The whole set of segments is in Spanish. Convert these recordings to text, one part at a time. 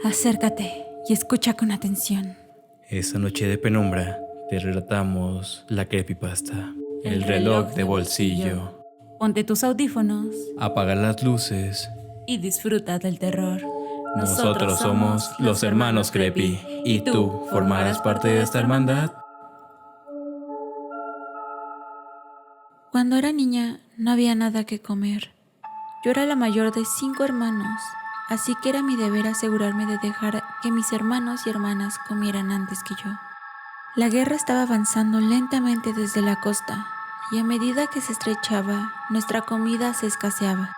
Acércate y escucha con atención. Esa noche de penumbra te relatamos la creepypasta. El reloj de bolsillo. Ponte tus audífonos Apaga las luces. y disfruta del terror. Nosotros somos los hermanos Creepy. ¿Y tú formarás parte de esta hermandad? Cuando era niña no había nada que comer. Yo era la mayor de 5 hermanos, así que era mi deber asegurarme de dejar que mis hermanos y hermanas comieran antes que yo. La guerra estaba avanzando lentamente desde la costa, y a medida que se estrechaba, nuestra comida se escaseaba.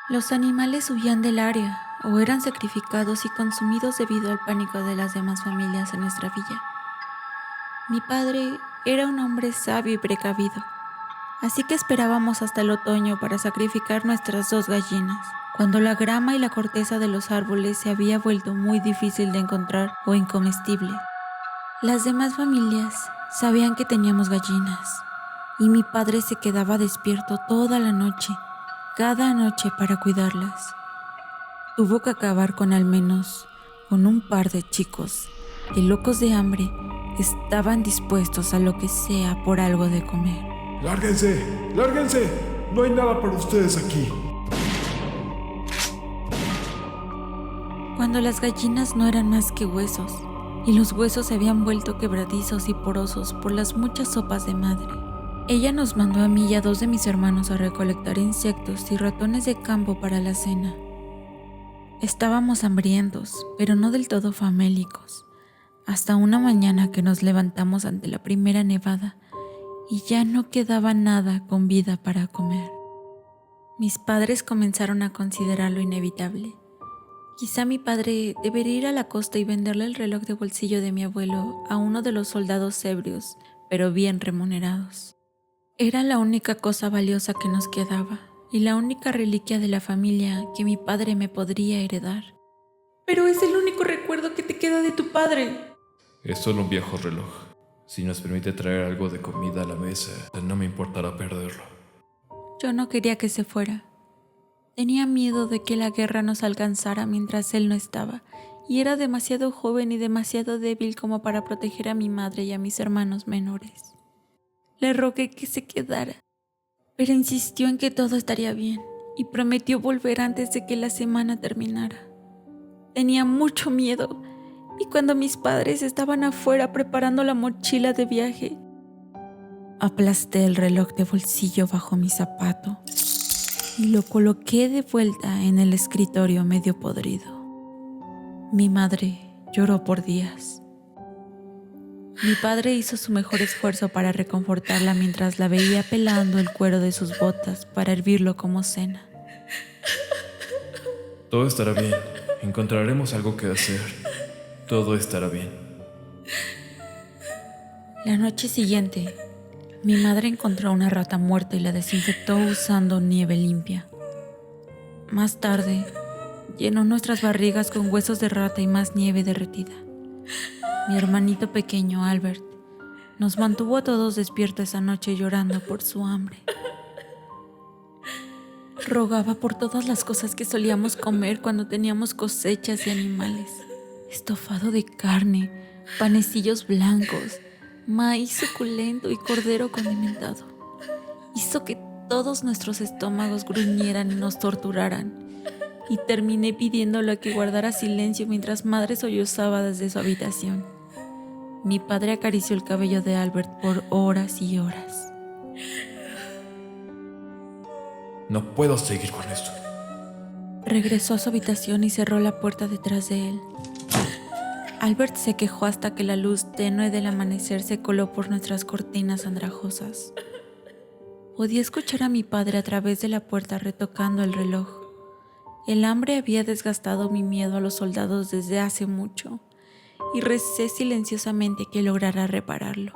Los animales huían del área o eran sacrificados y consumidos debido al pánico de las demás familias en nuestra villa. Mi padre era un hombre sabio y precavido, así que esperábamos hasta el otoño para sacrificar nuestras 2 gallinas, cuando la grama y la corteza de los árboles se había vuelto muy difícil de encontrar o incomestible. Las demás familias sabían que teníamos gallinas, y mi padre se quedaba despierto toda la noche, cada noche para cuidarlas. Tuvo que acabar con al menos con un par de chicos que, locos de hambre, estaban dispuestos a lo que sea por algo de comer. ¡Lárguense! ¡Lárguense! No hay nada para ustedes aquí. Cuando las gallinas no eran más que huesos, y los huesos se habían vuelto quebradizos y porosos por las muchas sopas de madre, ella nos mandó a mí y a 2 de mis hermanos a recolectar insectos y ratones de campo para la cena. Estábamos hambrientos, pero no del todo famélicos, hasta una mañana que nos levantamos ante la primera nevada y ya no quedaba nada con vida para comer. Mis padres comenzaron a considerar lo inevitable. Quizá mi padre debería ir a la costa y venderle el reloj de bolsillo de mi abuelo a uno de los soldados ebrios, pero bien remunerados. Era la única cosa valiosa que nos quedaba y la única reliquia de la familia que mi padre me podría heredar. Pero es el único recuerdo que te queda de tu padre. Es solo un viejo reloj. Si nos permite traer algo de comida a la mesa, no me importará perderlo. Yo no quería que se fuera. Tenía miedo de que la guerra nos alcanzara mientras él no estaba, y era demasiado joven y demasiado débil como para proteger a mi madre y a mis hermanos menores. Le rogué que se quedara, pero insistió en que todo estaría bien y prometió volver antes de que la semana terminara. Tenía mucho miedo, y cuando mis padres estaban afuera preparando la mochila de viaje, aplasté el reloj de bolsillo bajo mi zapato y lo coloqué de vuelta en el escritorio medio podrido. Mi madre lloró por días. Mi padre hizo su mejor esfuerzo para reconfortarla mientras la veía pelando el cuero de sus botas para hervirlo como cena. Todo estará bien. Encontraremos algo que hacer. Todo estará bien. La noche siguiente, mi madre encontró una rata muerta y la desinfectó usando nieve limpia. Más tarde, llenó nuestras barrigas con huesos de rata y más nieve derretida. Mi hermanito pequeño, Albert, nos mantuvo a todos despiertos esa noche llorando por su hambre. Rogaba por todas las cosas que solíamos comer cuando teníamos cosechas y animales. Estofado de carne, panecillos blancos, maíz suculento y cordero condimentado. Hizo que todos nuestros estómagos gruñeran y nos torturaran, y terminé pidiéndole que guardara silencio mientras madre sollozaba desde su habitación. Mi padre acarició el cabello de Albert por horas y horas. No puedo seguir con esto. Regresó a su habitación y cerró la puerta detrás de él. Albert se quejó hasta que la luz tenue del amanecer se coló por nuestras cortinas andrajosas. Podía escuchar a mi padre a través de la puerta retocando el reloj. El hambre había desgastado mi miedo a los soldados desde hace mucho, y recé silenciosamente que lograra repararlo.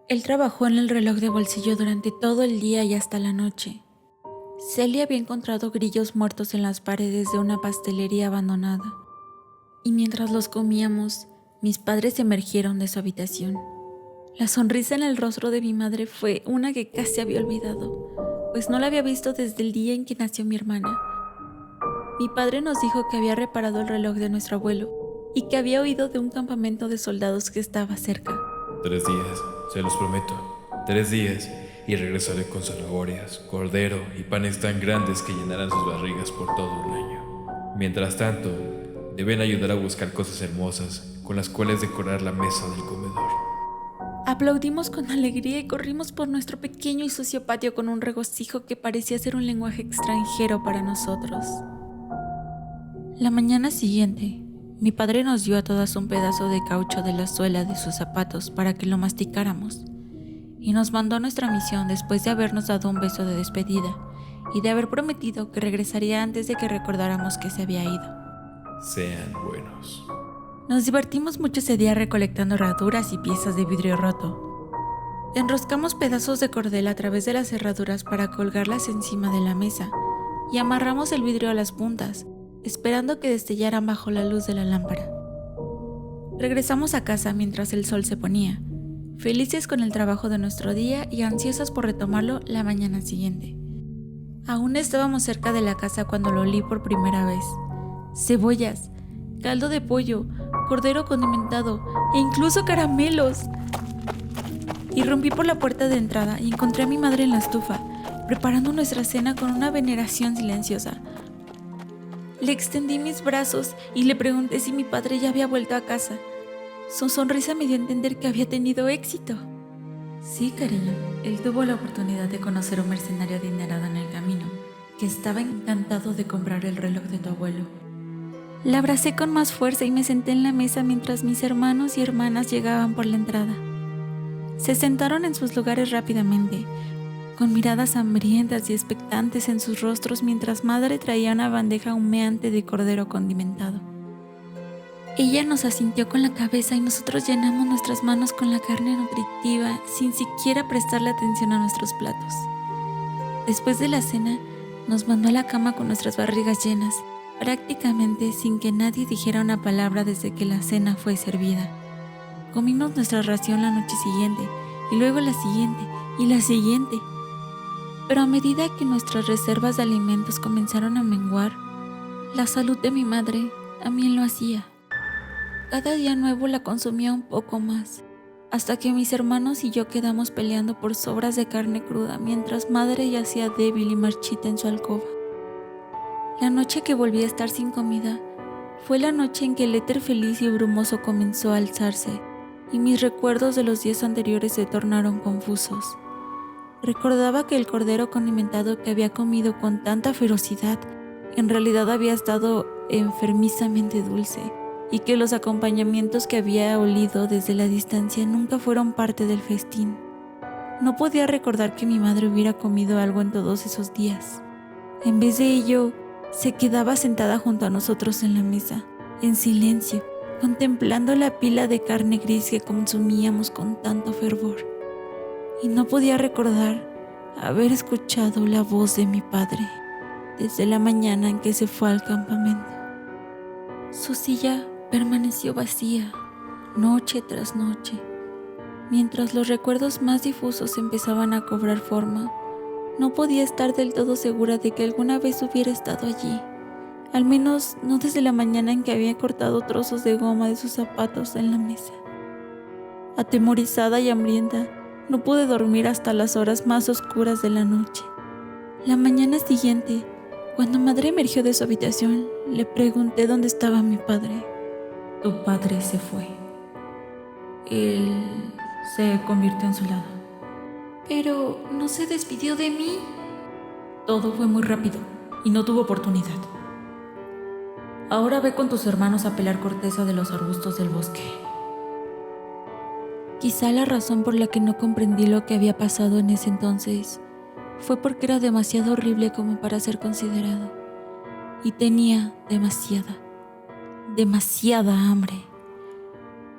Él trabajó en el reloj de bolsillo durante todo el día y hasta la noche. Celia había encontrado grillos muertos en las paredes de una pastelería abandonada, y mientras los comíamos, mis padres emergieron de su habitación. La sonrisa en el rostro de mi madre fue una que casi había olvidado, pues no la había visto desde el día en que nació mi hermana. Mi padre nos dijo que había reparado el reloj de nuestro abuelo y que había oído de un campamento de soldados que estaba cerca. 3 días, se los prometo. 3 días y regresaré con zanahorias, cordero y panes tan grandes que llenarán sus barrigas por todo un año. Mientras tanto, deben ayudar a buscar cosas hermosas con las cuales decorar la mesa del comedor. Aplaudimos con alegría y corrimos por nuestro pequeño y sucio patio con un regocijo que parecía ser un lenguaje extranjero para nosotros. La mañana siguiente, mi padre nos dio a todas un pedazo de caucho de la suela de sus zapatos para que lo masticáramos, y nos mandó a nuestra misión después de habernos dado un beso de despedida y de haber prometido que regresaría antes de que recordáramos que se había ido. Sean buenos. Nos divertimos mucho ese día recolectando herraduras y piezas de vidrio roto. Enroscamos pedazos de cordel a través de las cerraduras para colgarlas encima de la mesa y amarramos el vidrio a las puntas, esperando que destellaran bajo la luz de la lámpara. Regresamos a casa mientras el sol se ponía, felices con el trabajo de nuestro día y ansiosas por retomarlo la mañana siguiente. Aún estábamos cerca de la casa cuando lo olí por primera vez. Cebollas, caldo de pollo, cordero condimentado e incluso caramelos. Irrumpí por la puerta de entrada y encontré a mi madre en la estufa, preparando nuestra cena con una veneración silenciosa. Le extendí mis brazos y le pregunté si mi padre ya había vuelto a casa. Su sonrisa me dio a entender que había tenido éxito. Sí, cariño, él tuvo la oportunidad de conocer a un mercenario adinerado en el camino, que estaba encantado de comprar el reloj de tu abuelo. La abracé con más fuerza y me senté en la mesa mientras mis hermanos y hermanas llegaban por la entrada. Se sentaron en sus lugares rápidamente, con miradas hambrientas y expectantes en sus rostros mientras madre traía una bandeja humeante de cordero condimentado. Ella nos asintió con la cabeza y nosotros llenamos nuestras manos con la carne nutritiva sin siquiera prestarle atención a nuestros platos. Después de la cena, nos mandó a la cama con nuestras barrigas llenas, prácticamente sin que nadie dijera una palabra desde que la cena fue servida. Comimos nuestra ración la noche siguiente, y luego la siguiente, y la siguiente. Pero a medida que nuestras reservas de alimentos comenzaron a menguar, la salud de mi madre también lo hacía. Cada día nuevo la consumía un poco más, hasta que mis hermanos y yo quedamos peleando por sobras de carne cruda mientras madre yacía débil y marchita en su alcoba. La noche que volví a estar sin comida fue la noche en que el éter feliz y brumoso comenzó a alzarse y mis recuerdos de los días anteriores se tornaron confusos. Recordaba que el cordero condimentado que había comido con tanta ferocidad en realidad había estado enfermizamente dulce y que los acompañamientos que había olido desde la distancia nunca fueron parte del festín. No podía recordar que mi madre hubiera comido algo en todos esos días. En vez de ello, se quedaba sentada junto a nosotros en la mesa, en silencio, contemplando la pila de carne gris que consumíamos con tanto fervor. Y no podía recordar haber escuchado la voz de mi padre desde la mañana en que se fue al campamento. Su silla permaneció vacía, noche tras noche, mientras los recuerdos más difusos empezaban a cobrar forma. No podía estar del todo segura de que alguna vez hubiera estado allí, al menos no desde la mañana en que había cortado trozos de goma de sus zapatos en la mesa. Atemorizada y hambrienta, no pude dormir hasta las horas más oscuras de la noche. La mañana siguiente, cuando madre emergió de su habitación, le pregunté dónde estaba mi padre. Tu padre se fue. Él se convirtió en soldado. Pero no se despidió de mí. Todo fue muy rápido y no tuvo oportunidad. Ahora ve con tus hermanos a pelar corteza de los arbustos del bosque. Quizá la razón por la que no comprendí lo que había pasado en ese entonces fue porque era demasiado horrible como para ser considerado. Y tenía demasiada hambre.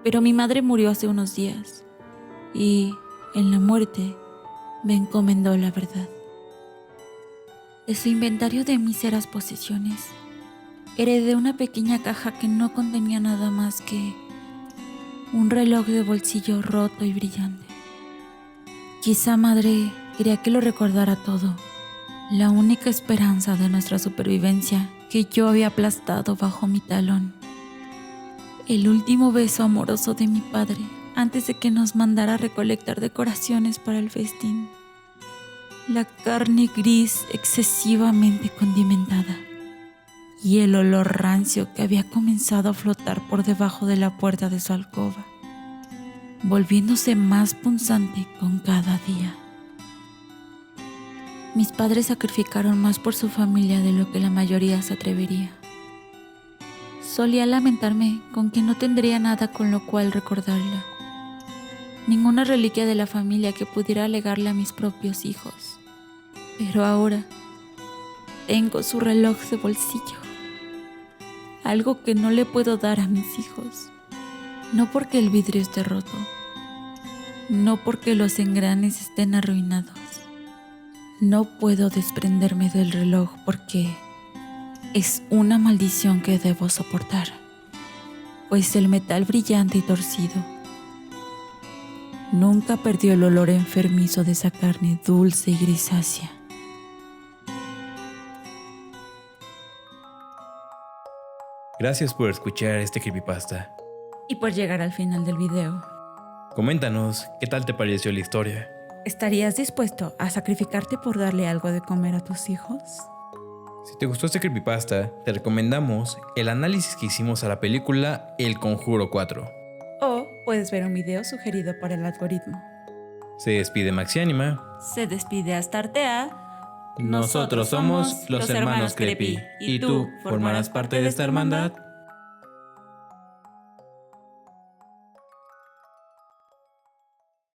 Pero mi madre murió hace unos días y en la muerte me encomendó la verdad. De su inventario de míseras posesiones, heredé una pequeña caja que no contenía nada más que un reloj de bolsillo roto y brillante. Quizá madre quería que lo recordara todo, la única esperanza de nuestra supervivencia que yo había aplastado bajo mi talón. El último beso amoroso de mi padre antes de que nos mandara a recolectar decoraciones para el festín. La carne gris excesivamente condimentada y el olor rancio que había comenzado a flotar por debajo de la puerta de su alcoba, volviéndose más punzante con cada día. Mis padres sacrificaron más por su familia de lo que la mayoría se atrevería. Solía lamentarme con que no tendría nada con lo cual recordarla, ninguna reliquia de la familia que pudiera legarle a mis propios hijos. Pero ahora tengo su reloj de bolsillo, algo que no le puedo dar a mis hijos, no porque el vidrio esté roto, no porque los engranes estén arruinados. No puedo desprenderme del reloj porque es una maldición que debo soportar, pues el metal brillante y torcido nunca perdió el olor enfermizo de esa carne dulce y grisácea. Gracias por escuchar este creepypasta. Y por llegar al final del video. Coméntanos qué tal te pareció la historia. ¿Estarías dispuesto a sacrificarte por darle algo de comer a tus hijos? Si te gustó este creepypasta, te recomendamos el análisis que hicimos a la película El Conjuro 4. O puedes ver un video sugerido por el algoritmo. Se despide Maxiánima. Se despide Astartea. Nosotros somos los hermanos Creepy. ¿Y tú formarás parte de esta hermandad?